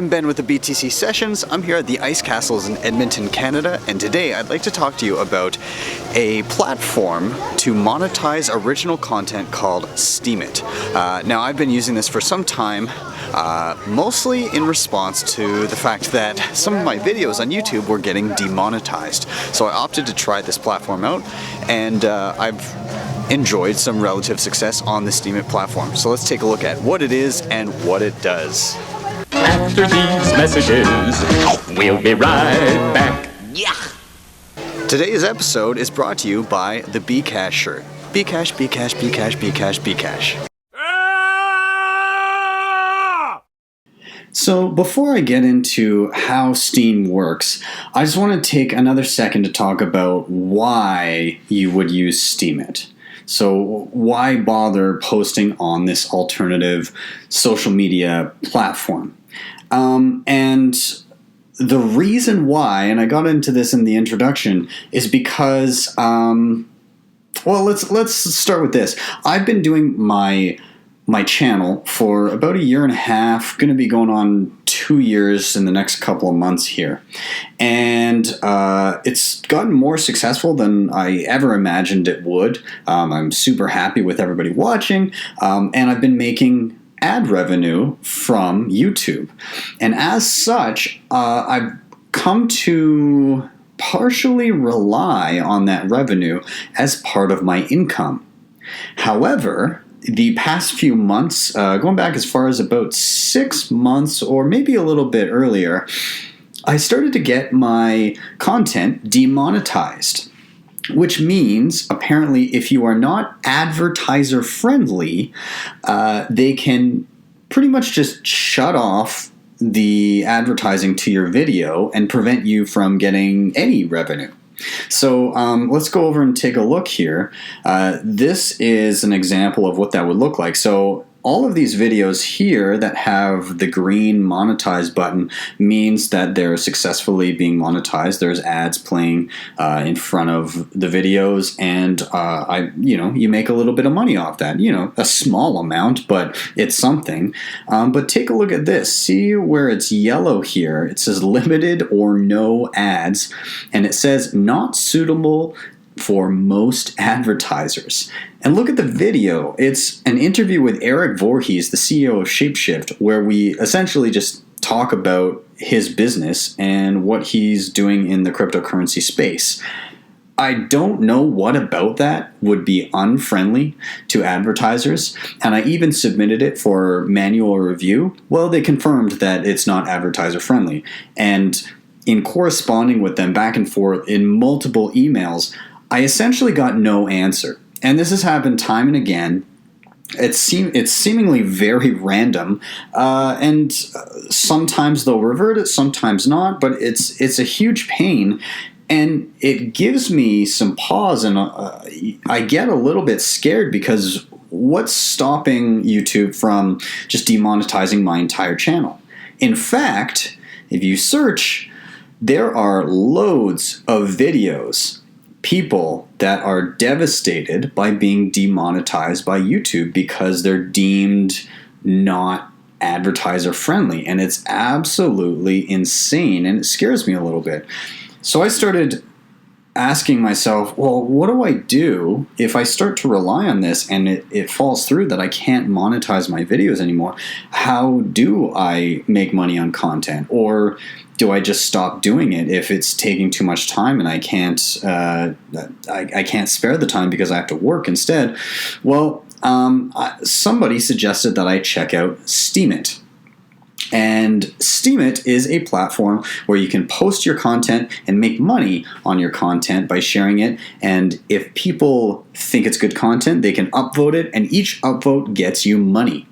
I'm Ben with the BTC Sessions. I'm here at the Ice Castles in Edmonton, Canada, and today I'd like to talk to you about a platform to monetize original content called Steemit. Now, I've been using this for some time, mostly in response to the fact that some of my videos on YouTube were getting demonetized. So I opted to try this platform out, and I've enjoyed some relative success on the Steemit platform. So let's take a look at what it is and what it does. After these messages, we'll be right back. Yeah. Today's episode is brought to you by the Bcash shirt. Bcash, Bcash, Bcash, Bcash, Bcash. So before I get into how Steem works, I just want to take another second to talk about why you would use Steemit. So why bother posting on this alternative social media platform? And the reason why, and I got into this in the introduction, is because, well, let's start with this. I've been doing my channel for about a year and a half, going to be going on 2 years in the next couple of months here. And it's gotten more successful than I ever imagined it would. I'm super happy with everybody watching, and I've been making ad revenue from YouTube. And as such, I've come to partially rely on that revenue as part of my income. However, the past few months, going back as far as about 6 months or maybe a little bit earlier, I started to get my content demonetized, which means apparently if you are not advertiser friendly, they can pretty much just shut off the advertising to your video and prevent you from getting any revenue. So let's go over and take a look here. This is an example of what that would look like. So all of these videos here that have the green monetize button means that they're successfully being monetized. There's ads playing in front of the videos, and you make a little bit of money off that. A small amount, but it's something. But take a look at this. See where it's yellow here? It says limited or no ads, and it says not suitable for most advertisers. And look at the video. It's an interview with Eric Voorhees, the CEO of Shapeshift, where we essentially just talk about his business and what he's doing in the cryptocurrency space. I don't know what about that would be unfriendly to advertisers, and I even submitted it for manual review. Well, they confirmed that it's not advertiser friendly. And in corresponding with them back and forth in multiple emails, I essentially got no answer. And this has happened time and again. It's seemingly very random, and sometimes they'll revert it, sometimes not, but it's a huge pain, and it gives me some pause, and I get a little bit scared because what's stopping YouTube from just demonetizing my entire channel? In fact, if you search, there are loads of videos, people that are devastated by being demonetized by YouTube because they're deemed not advertiser friendly, and it's absolutely insane, and it scares me a little bit. So I started asking myself, well, what do I do if I start to rely on this and it falls through that I can't monetize my videos anymore? How do I make money on content? Or do I just stop doing it if it's taking too much time and I can't spare the time because I have to work instead? Well, somebody suggested that I check out Steemit. And Steemit is a platform where you can post your content and make money on your content by sharing it. And if people think it's good content, they can upvote it, and each upvote gets you money.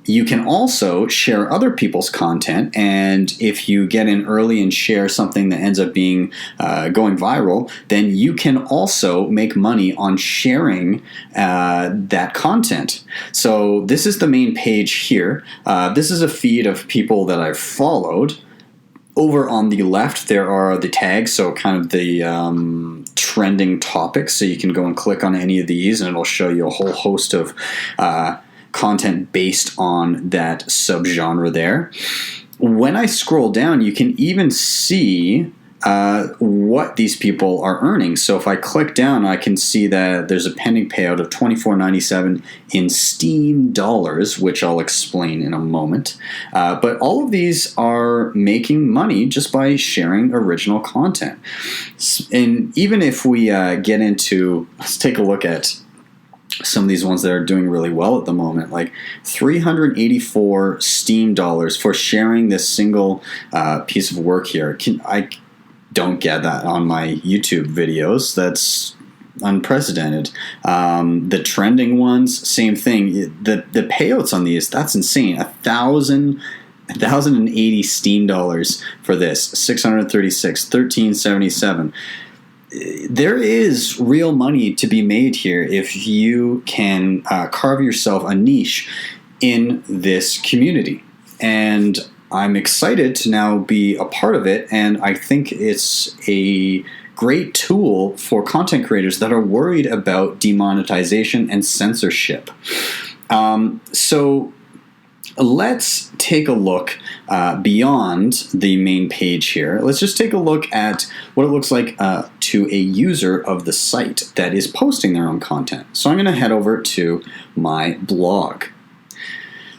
You can also share other people's content, and if you get in early and share something that ends up being going viral, then you can also make money on sharing that content. So this is the main page here. This is a feed of people that I've followed. Over on the left, there are the tags, so kind of the trending topics. So you can go and click on any of these, and it'll show you a whole host of content based on that subgenre there. When I scroll down, you can even see what these people are earning. So if I click down, I can see that there's a pending payout of $24.97 in Steem dollars, which I'll explain in a moment. But all of these are making money just by sharing original content. And even if we get into, let's take a look at some of these ones that are doing really well at the moment, like 384 Steem dollars for sharing this single piece of work here. I don't get that on my YouTube videos. That's unprecedented. The trending ones, same thing. The payouts on these, that's insane. 1,080 Steem dollars for this. 636, 1377. There is real money to be made here if you can carve yourself a niche in this community. And I'm excited to now be a part of it, and I think it's a great tool for content creators that are worried about demonetization and censorship. So let's take a look beyond the main page here. Let's just take a look at what it looks like to a user of the site that is posting their own content. So I'm going to head over to my blog.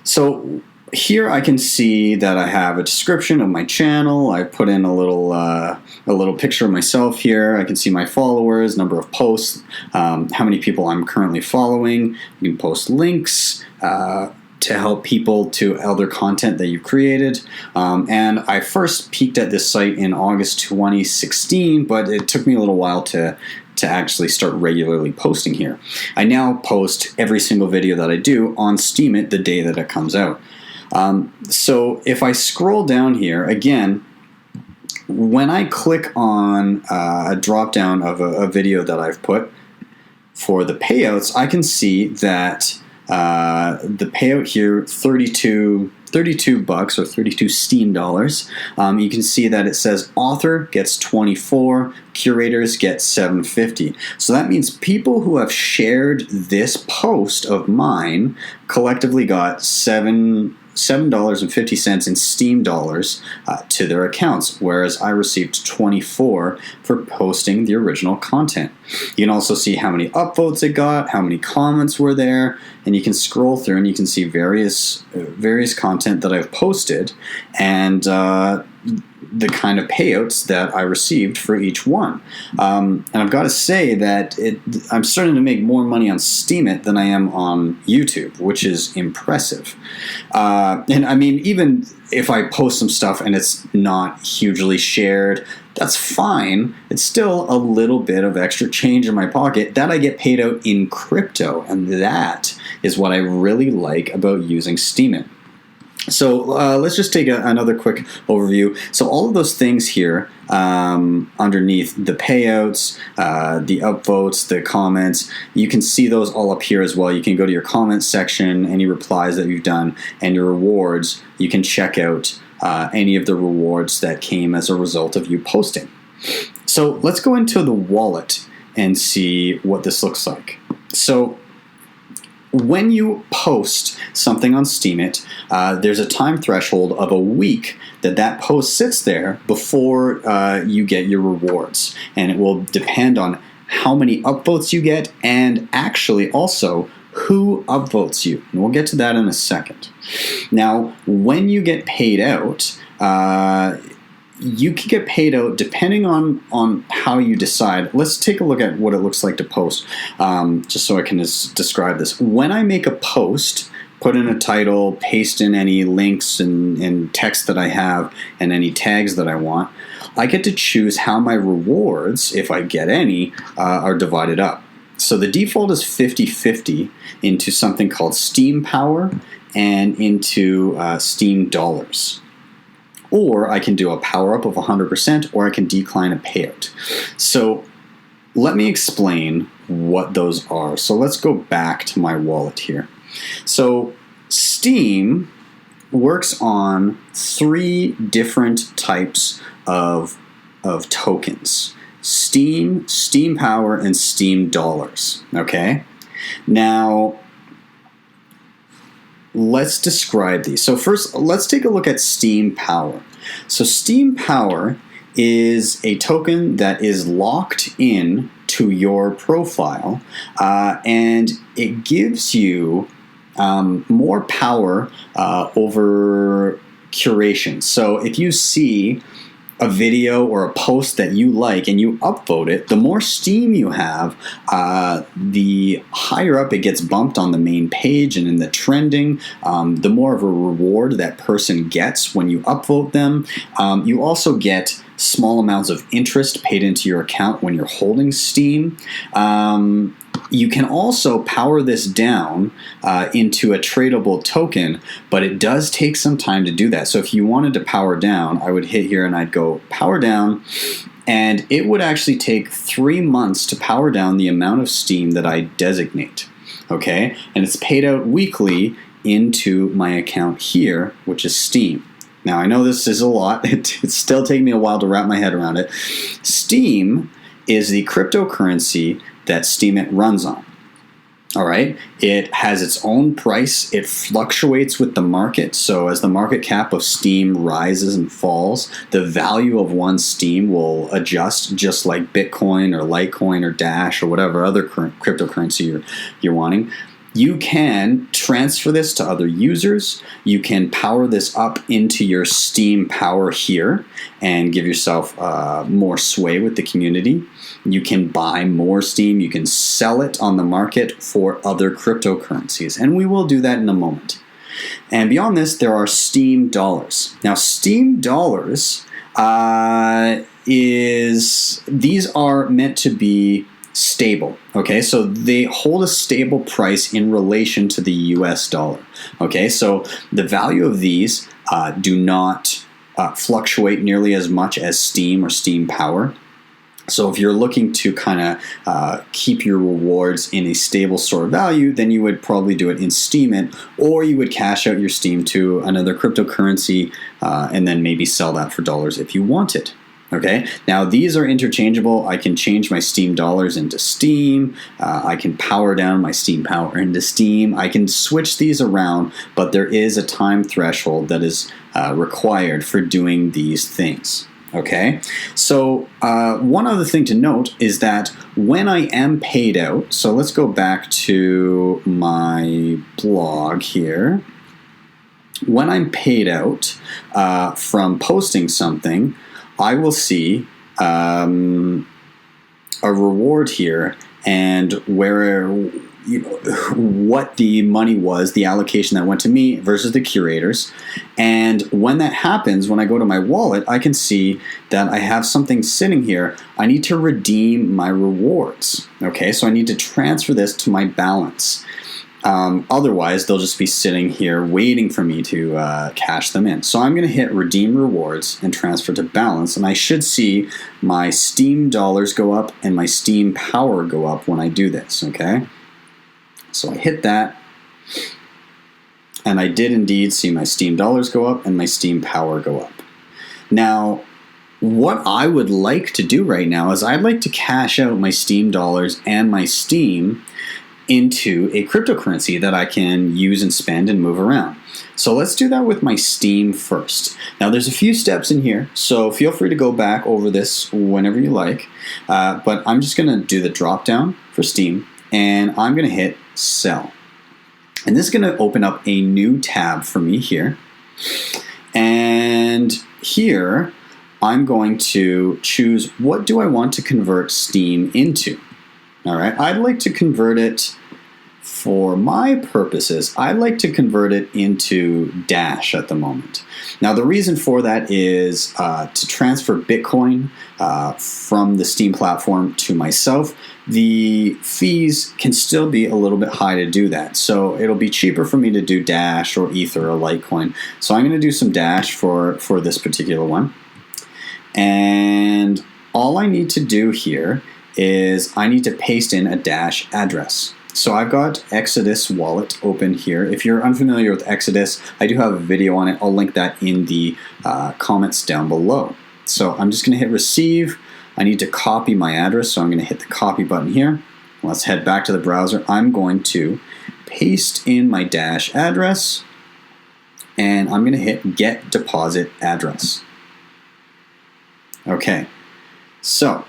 So here I can see that I have a description of my channel. I put in a little picture of myself here. I can see my followers, number of posts, how many people I'm currently following. You can post links to help people to other content that you've created. And I first peeked at this site in August 2016, but it took me a little while to actually start regularly posting here. I now post every single video that I do on Steemit the day that it comes out. So if I scroll down here, again, when I click on a drop down of a video that I've put for the payouts, I can see that the payout here, 32 bucks or 32 Steem dollars. You can see that it says author gets 24, curators get 750. So that means people who have shared this post of mine collectively got $7.50 in Steem dollars to their accounts, whereas I received 24 for posting the original content. You can also see how many upvotes it got, how many comments were there, and you can scroll through and you can see various content that I've posted and the kind of payouts that I received for each one. And I've got to say that I'm starting to make more money on Steemit than I am on YouTube, which is impressive. And I mean, even if I post some stuff and it's not hugely shared, that's fine. It's still a little bit of extra change in my pocket that I get paid out in crypto. And that is what I really like about using Steemit. So let's just take another quick overview. So all of those things here underneath the payouts, the upvotes, the comments, you can see those all up here as well. You can go to your comments section, any replies that you've done, and your rewards. You can check out any of the rewards that came as a result of you posting. So let's go into the wallet and see what this looks like. So when you post something on Steemit, there's a time threshold of a week that post sits there before you get your rewards. And it will depend on how many upvotes you get and actually also who upvotes you. And we'll get to that in a second. Now, when you get paid out, you can get paid out depending on how you decide. Let's take a look at what it looks like to post, just so I can describe this. When I make a post, put in a title, paste in any links and text that I have and any tags that I want, I get to choose how my rewards, if I get any, are divided up. So the default is 50-50 into something called Steem Power and into Steem Dollars. Or I can do a power up of 100%, or I can decline a payout. So let me explain what those are. So let's go back to my wallet here. So Steem works on 3 different types of tokens: Steem, Steem Power, and Steem Dollars. Okay? Now, let's describe these. So first, let's take a look at Steem Power. So Steem Power is a token that is locked in to your profile, and it gives you more power over curation. So if you see a video or a post that you like and you upvote it, the more Steem you have, the higher up it gets bumped on the main page and in the trending, the more of a reward that person gets when you upvote them. You also get small amounts of interest paid into your account when you're holding Steem. You can also power this down into a tradable token, but it does take some time to do that. So if you wanted to power down, I would hit here and I'd go power down, and it would actually take 3 months to power down the amount of Steem that I designate. Okay, and it's paid out weekly into my account here, which is Steem. Now I know this is a lot. It's still taking me a while to wrap my head around it. Steem is the cryptocurrency that Steemit runs on. All right, it has its own price. It fluctuates with the market. So as the market cap of Steem rises and falls, the value of one Steem will adjust, just like Bitcoin or Litecoin or Dash or whatever other cryptocurrency you're wanting. You can transfer this to other users. You can power this up into your Steem Power here and give yourself more sway with the community. You can buy more Steem. You can sell it on the market for other cryptocurrencies. And we will do that in a moment. And beyond this, there are Steem dollars. Now, Steem dollars these are meant to be stable. Okay, so they hold a stable price in relation to the US dollar. Okay, so the value of these do not fluctuate nearly as much as Steem or Steem Power. So if you're looking to kind of keep your rewards in a stable store of value, then you would probably do it in Steemit, or you would cash out your Steem to another cryptocurrency and then maybe sell that for dollars if you wanted. Okay, now these are interchangeable. I can change my Steem dollars into Steem. I can power down my Steem Power into Steem. I can switch these around, but there is a time threshold that is required for doing these things. Okay, so one other thing to note is that when I am paid out, so let's go back to my blog here. When I'm paid out from posting something, I will see a reward here and where what the money was, the allocation that went to me versus the curators. And when that happens, when I go to my wallet, I can see that I have something sitting here. I need to redeem my rewards. Okay, so I need to transfer this to my balance. Otherwise, they'll just be sitting here waiting for me to cash them in. So I'm going to hit Redeem Rewards and transfer to balance, and I should see my Steem dollars go up and my Steem Power go up when I do this, okay? So I hit that, and I did indeed see my Steem dollars go up and my Steem Power go up. Now, what I would like to do right now is I'd like to cash out my Steem dollars and my Steem into a cryptocurrency that I can use and spend and move around. So let's do that with my Steem first. Now there's a few steps in here, so feel free to go back over this whenever you like, but I'm just going to do the drop down for Steem, and I'm going to hit sell. And this is going to open up a new tab for me here. And here I'm going to choose what do I want to convert Steem into. All right, I'd like to convert it, for my purposes, I'd like to convert it into Dash at the moment. Now, the reason for that is to transfer Bitcoin from the Steem platform to myself. The fees can still be a little bit high to do that. So it'll be cheaper for me to do Dash or Ether or Litecoin. So I'm going to do some Dash for this particular one. And all I need to do here is I need to paste in a Dash address. So I've got Exodus wallet open here. If you're unfamiliar with Exodus, I do have a video on it. I'll link that in the comments down below. So I'm just going to hit receive. I need to copy my address, so I'm going to hit the copy button here. Let's head back to the browser. I'm going to paste in my Dash address, and I'm going to hit Get Deposit Address. Okay, so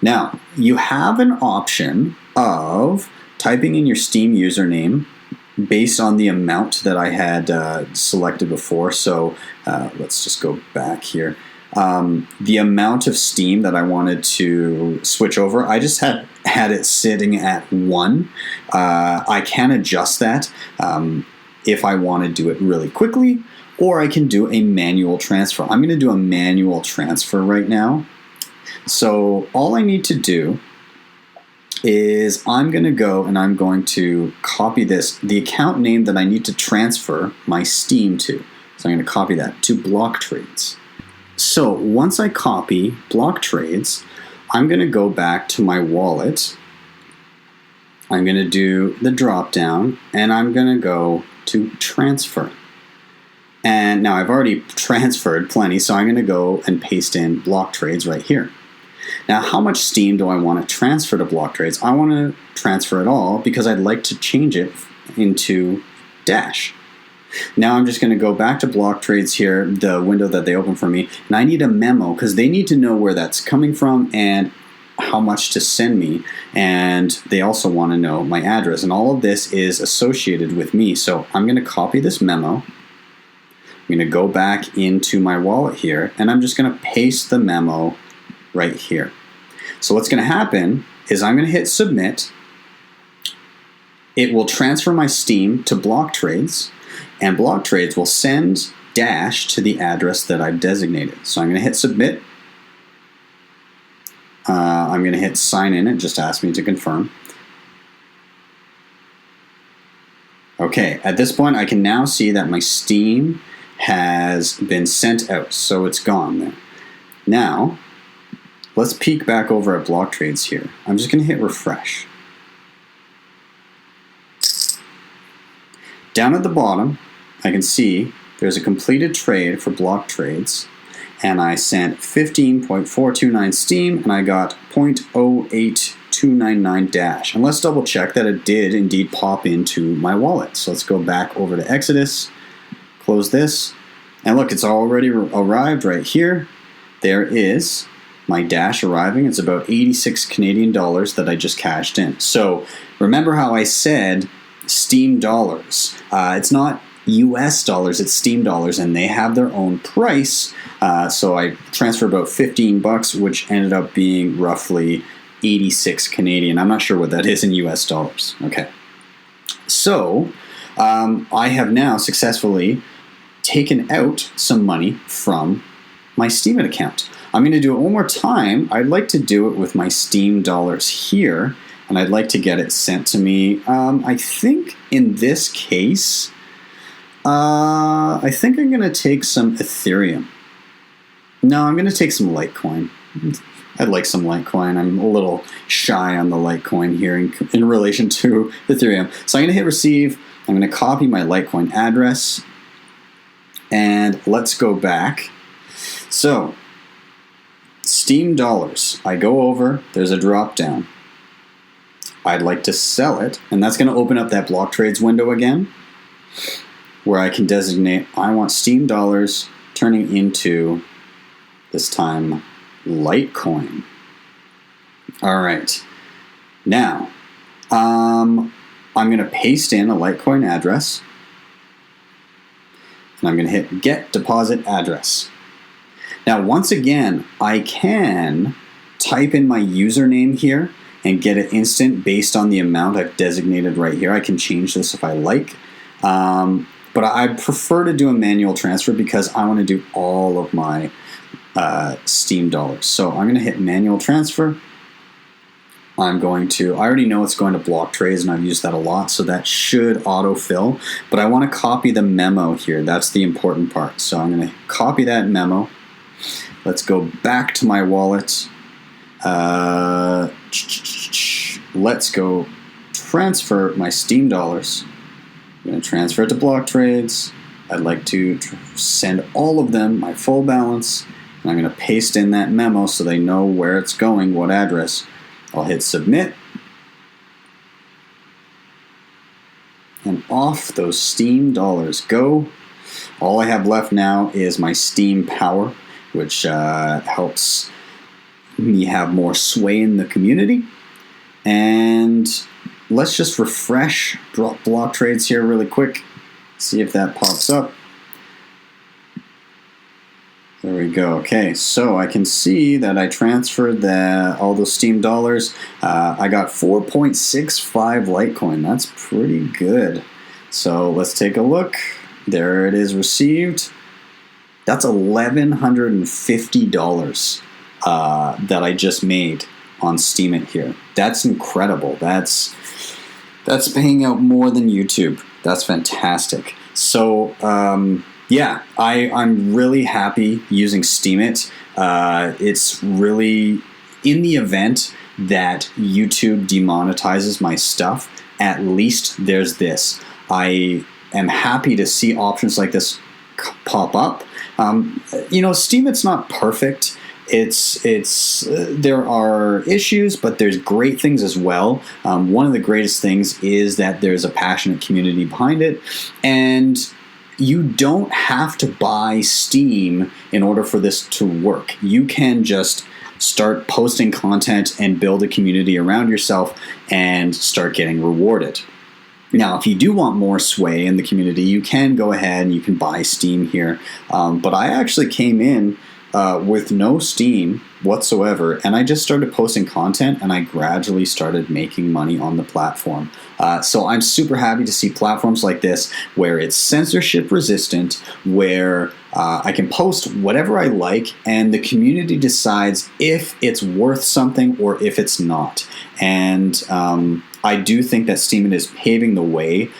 now you have an option of typing in your Steem username based on the amount that I had selected before. So let's just go back here. The amount of Steem that I wanted to switch over, I just had it sitting at 1. I can adjust that if I want to do it really quickly, or I can do a manual transfer. I'm going to do a manual transfer right now. So all I need to do is I'm going to go and I'm going to copy the account name that I need to transfer my Steem to. So I'm going to copy that to Block Trades. So once I copy Block Trades, I'm going to go back to my wallet. I'm going to do the drop down and I'm going to go to transfer. And now I've already transferred plenty, so I'm going to go and paste in Block Trades right here. Now, how much Steem do I want to transfer to Block Trades? I want to transfer it all because I'd like to change it into Dash. Now I'm just going to go back to Block Trades here, the window that they open for me, and I need a memo because they need to know where that's coming from and how much to send me, and they also want to know my address, and all of this is associated with me. So I'm going to copy this memo. I'm going to go back into my wallet here, and I'm just going to paste the memo right here. So what's going to happen is I'm going to hit submit. It will transfer my Steem to Block Trades, and Block Trades will send Dash to the address that I've designated. So I'm going to hit submit. I'm going to hit sign in. It just asked me to confirm. Okay, at this point I can now see that my Steem has been sent out, so it's gone there. Now, let's peek back over at Block Trades here. I'm just going to hit refresh. Down at the bottom, I can see there's a completed trade for Block Trades, and I sent 15.429 Steem, and I got 0.08299 Dash. And let's double check that it did indeed pop into my wallet. So let's go back over to Exodus, close this, and look, it's already arrived right here. There is my Dash arriving. It's about 86 Canadian dollars that I just cashed in. So remember how I said Steem dollars. It's not US dollars, it's Steem dollars, and they have their own price. So I transferred about $15, which ended up being roughly 86 Canadian. I'm not sure what that is in US dollars. Okay. So I have now successfully taken out some money from my Steemit account. I'm going to do it one more time. I'd like to do it with my Steem dollars here, and I'd like to get it sent to me. I think in this case, I think I'm going to take some Ethereum. No, I'm going to take some Litecoin. I'd like some Litecoin. I'm a little shy on the Litecoin here in relation to Ethereum. So I'm going to hit receive. I'm going to copy my Litecoin address. And let's go back. So, Steem dollars. I go over. There's a drop down. I'd like to sell it. And that's going to open up that Block Trades window again, where I can designate I want Steem dollars turning into, this time, Litecoin. All right. Now, I'm going to paste in a Litecoin address, and I'm going to hit Get Deposit Address. Now, once again, I can type in my username here and get it instant based on the amount I've designated right here. I can change this if I like. But I prefer to do a manual transfer because I want to do all of my Steem dollars. So I'm going to hit manual transfer. I already know it's going to Block Trades, and I've used that a lot, so that should autofill. But I want to copy the memo here. That's the important part. So I'm going to copy that memo. Let's go back to my wallet. Let's go transfer my Steem dollars. I'm going to transfer it to Block Trades. I'd like to send all of them, my full balance, and I'm going to paste in that memo so they know where it's going, what address. I'll hit submit. and off those Steem dollars go. All I have left now is my Steem power, which helps me have more sway in the community. And let's just refresh block trades here really quick. See if that pops up. There we go. Okay, so I can see that I transferred all those Steem dollars. I got 4.65 Litecoin. That's pretty good. So let's take a look. There it is received. That's $1,150 that I just made on Steemit here. That's incredible. That's paying out more than YouTube. That's fantastic. So yeah, I'm really happy using Steemit. It's really, in the event that YouTube demonetizes my stuff, at least there's this. I am happy to see options like this pop up. Steemit's not perfect. There are issues, but there's great things as well. One of the greatest things is that there's a passionate community behind it, and you don't have to buy Steem in order for this to work. You can just start posting content and build a community around yourself and start getting rewarded. Now, if you do want more sway in the community, you can go ahead and you can buy Steem here. But I actually came in with no Steem whatsoever, and I just started posting content, and I gradually started making money on the platform. So I'm super happy to see platforms like this where it's censorship resistant, where I can post whatever I like, and the community decides if it's worth something or if it's not. And I do think that Steemit is paving the way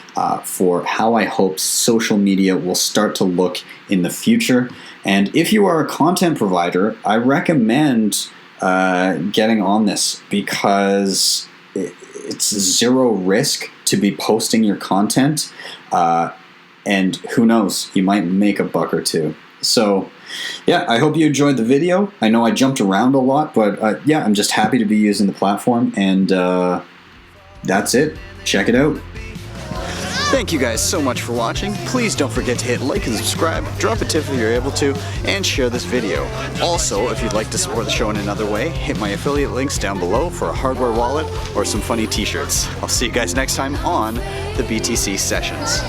for how I hope social media will start to look in the future. And if you are a content provider, I recommend getting on this, because it's zero risk to be posting your content. And who knows, you might make a buck or two. So yeah, I hope you enjoyed the video. I know I jumped around a lot, but yeah, I'm just happy to be using the platform, and that's it. Check it out. Thank you guys so much for watching. Please don't forget to hit like and subscribe, drop a tip if you're able to, and share this video. Also, if you'd like to support the show in another way, hit my affiliate links down below for a hardware wallet or some funny t-shirts. I'll see you guys next time on the BTC Sessions.